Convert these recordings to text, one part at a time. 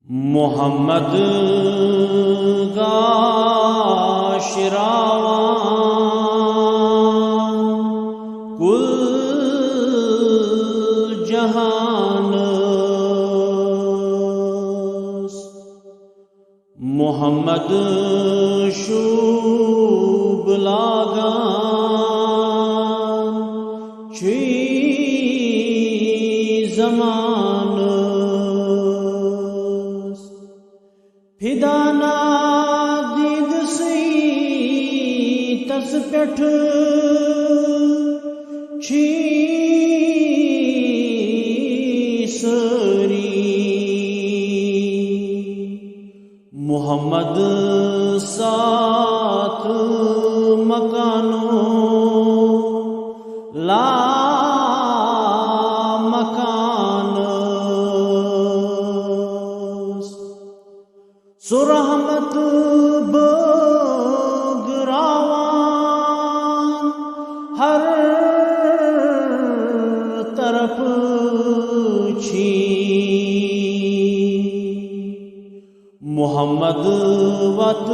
मोहम्मद गाशिरावा कुल जहान मोहम्मद शुभ लागा छी जमान फिदाना दीद सी तस पेठ छी सरी मोहम्मद साथ मकानो ला मकान सुरहमत बगरावान हर तरफ छी मोहम्मद वत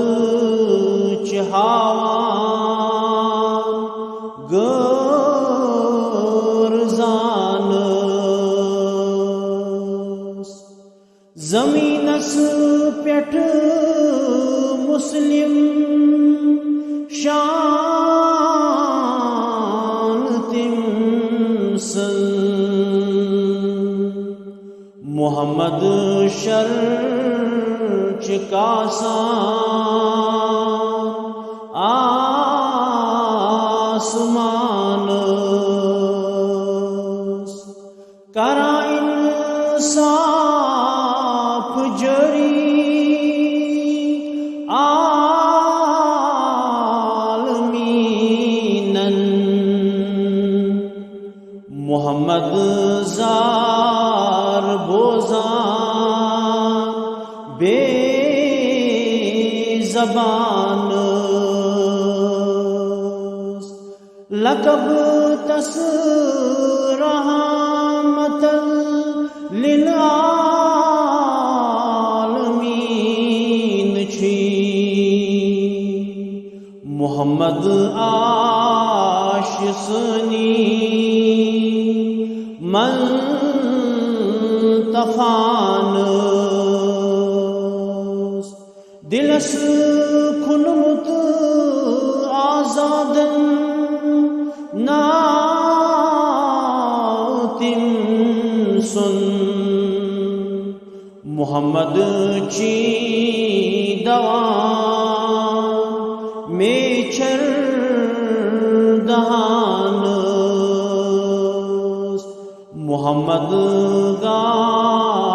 चहावान गरजान ज़मीनस पेठ मुस्लिम शान तिमसल मोहम्मद शर्च कासान आसमान करा इंसाफ जरी आलमीनन मोहम्मद जार बोजान बेज़बान लक़ब तस रहमतल लिल आलमीन छी मोहम्मद आशिसनी मंतफान दिलस खुनमुत आजादन नातिम सुन मोहम्मद ची दवान मेचर दहान मोहम्मद गाशिरावा